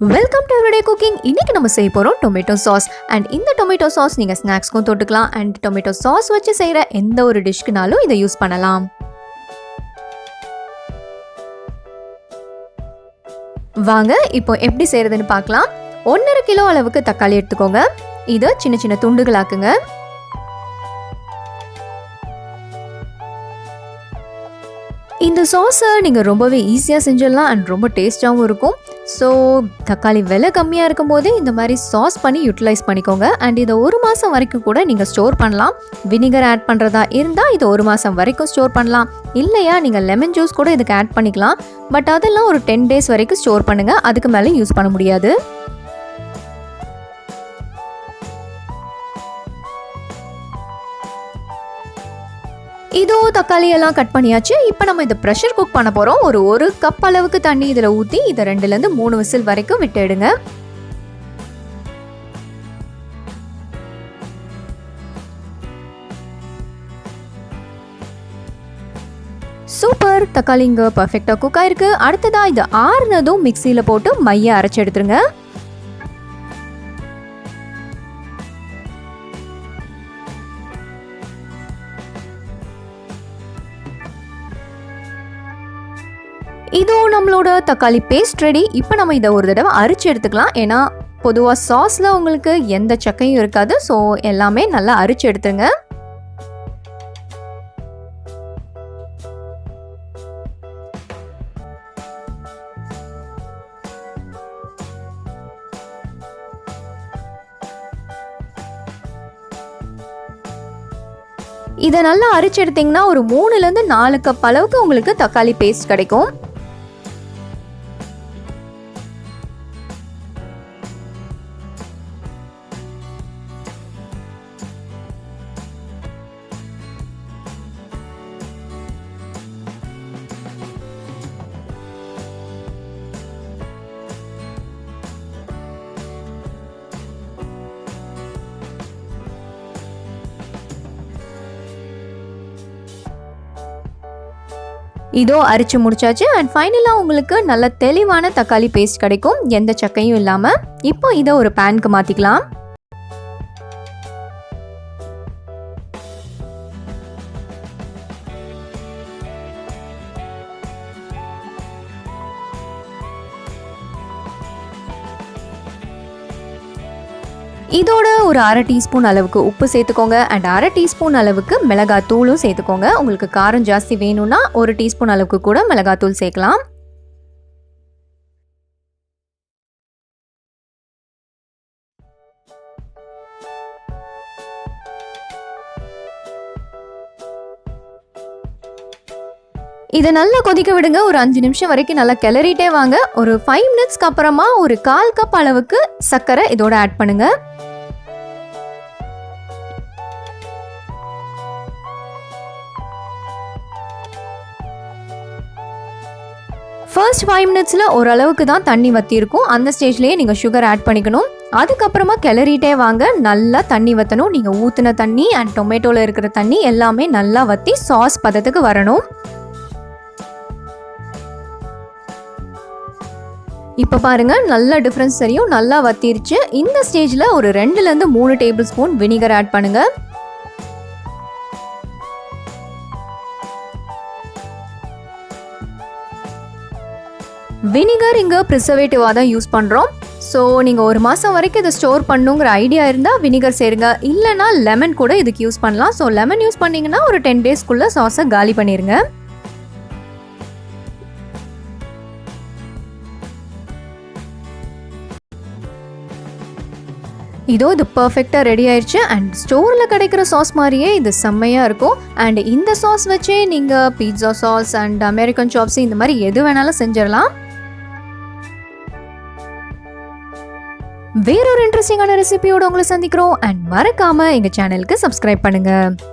Welcome to everyday cooking. இன்னைக்கு நம்ம செய்ய போகிறோம் டொமேட்டோ சாஸ். அண்ட் இந்த டொமேட்டோ சாஸ் நீங்கள் ஸ்நாக்ஸ்க்கும் தொட்டுக்கலாம். அண்ட் டொமேட்டோ சாஸ் வச்சு செய்கிற எந்த ஒரு டிஷ்க்குனாலும் இதை யூஸ் பண்ணலாம். வாங்க இப்போ எப்படி செய்கிறதுன்னு பார்க்கலாம். 1.5 கிலோ அளவுக்கு தக்காளி எடுத்துக்கோங்க. இதை சின்ன சின்ன துண்டுகளாக்குங்க. இந்த சாஸை நீங்கள் ரொம்பவே ஈஸியாக செஞ்சிடலாம் அண்ட் ரொம்ப டேஸ்ட்டாகவும் இருக்கும். ஸோ தக்காளி விலை கம்மியாக இருக்கும் போதே இந்த மாதிரி சாஸ் பண்ணி யூட்டிலைஸ் பண்ணிக்கோங்க. அண்ட் இதை 1 மாதம் வரைக்கும் கூட நீங்கள் ஸ்டோர் பண்ணலாம். வினிகர் ஆட் பண்ணுறதா இருந்தால் இதை 1 மாதம் வரைக்கும் ஸ்டோர் பண்ணலாம். இல்லையா நீங்கள் லெமன் ஜூஸ் கூட இதுக்கு ஆட் பண்ணிக்கலாம். பட் அதெல்லாம் ஒரு 10 days வரைக்கும் ஸ்டோர் பண்ணுங்கள். அதுக்கு மேலே யூஸ் பண்ண முடியாது. இதோ தக்காளி எல்லாம் கட் பண்ணியாச்சு. இப்போ நம்ம இதை ப்ரெஷர் குக் பண்ண போகிறோம். ஒரு கப் அளவுக்கு தண்ணி இதில் ஊற்றி இதை 2லேருந்து 3 விசில் வரைக்கும் விட்டுடுங்க. சூப்பர், தக்காளி இங்கே பர்ஃபெக்டாக குக் ஆயிருக்கு. அடுத்ததாக இது ஆறுனதும் மிக்சியில் போட்டு மைய அரைச்சி எடுத்துருங்க. இதோ நம்மளோட தக்காளி பேஸ்ட் ரெடி. இப்போ நம்ம இதை ஒரு தடவை அரைச்சி எடுத்துக்கலாம். ஏன்னா பொதுவாக சாஸில் உங்களுக்கு எந்த சக்கையும் இருக்காது. ஸோ எல்லாமே நல்லா அரைச்சி எடுத்துங்க. இதை நல்லா அரைச்சி எடுத்தீங்கன்னா ஒரு 3லேருந்து 4 கப் அளவுக்கு உங்களுக்கு தக்காளி பேஸ்ட் கிடைக்கும். இதோ அரைச்சி முடிச்சாச்சு. அண்ட் ஃபைனலாக உங்களுக்கு நல்ல தெளிவான தக்காளி பேஸ்ட் கிடைக்கும், எந்த சக்கையும் இல்லாமல். இப்போ இதை ஒரு பேனுக்கு மாற்றிக்கலாம். இதோட ஒரு 1/2 டீஸ்பூன் அளவுக்கு உப்பு சேர்த்துக்கோங்க. அண்ட் 1/2 டீஸ்பூன் அளவுக்கு மிளகாத்தூளும் சேர்த்துக்கோங்க. உங்களுக்கு காரம் ஜாஸ்தி வேணும்னா 1 டீஸ்பூன் அளவுக்கு கூட மிளகாத்தூள் சேர்க்கலாம். இதை நல்லா கொதிக்க விடுங்க. ஒரு 5 நிமிஷம் வரைக்கும் நல்லா கிளறிட்டே வாங்க. ஒரு 5 மினிட்ஸ்க்கு அப்புறமா ஒரு 1/4 கப் அளவுக்கு சர்க்கரை இதோட ஆட் பண்ணுங்க. ஃபர்ஸ்ட் 5 மினிட்ஸில் ஓரளவுக்கு தான் தண்ணி வற்றி இருக்கும். அந்த ஸ்டேஜ்லேயே நீங்கள் சுகர் ஆட் பண்ணிக்கணும். அதுக்கப்புறமா கிளறிட்டே வாங்க. நல்லா தண்ணி வற்றணும். நீங்கள் ஊற்றின தண்ணி அண்ட் டொமேட்டோவில் இருக்கிற தண்ணி எல்லாமே நல்லா வற்றி சாஸ் பதத்துக்கு வரணும். இப்போ பாருங்க, நல்ல டிஃப்ரென்ஸ் தெரியும். நல்லா வத்திருச்சு. இந்த ஸ்டேஜில் ஒரு 2லேருந்து 3 டேபிள் ஸ்பூன் வினிகர் ஆட் பண்ணுங்க. வினிகர் இங்கே ப்ரிசர்வேட்டிவாக தான் யூஸ் பண்ணுறோம். ஸோ நீங்கள் 1 மாதம் வரைக்கும் இதை ஸ்டோர் பண்ணுங்கிற ஐடியா இருந்தால் வினிகர் சேருங்க. இல்லைனா லெமன் கூட இதுக்கு யூஸ் பண்ணலாம். ஸோ லெமன் யூஸ் பண்ணிங்கன்னா ஒரு 10 டேஸ்க்குள்ளே சாஸை காலி பண்ணிடுங்க. இதோ இது பர்ஃபெக்டாக ரெடி ஆயிடுச்சு. அண்ட் ஸ்டோரில் கிடைக்கிற சாஸ் மாதிரியே இது செம்மையாக இருக்கும். அண்ட் இந்த சாஸ் வச்சே நீங்கள் pizza sauce and American chops இந்த மாதிரி எது வேணாலும் செஞ்சிடலாம். வேறொரு இன்ட்ரெஸ்டிங்கான ரெசிபியோட உங்களை சந்திக்கிறோம். அண்ட் மறக்காமல் எங்கள் சேனலுக்கு சப்ஸ்கிரைப் பண்ணுங்கள்.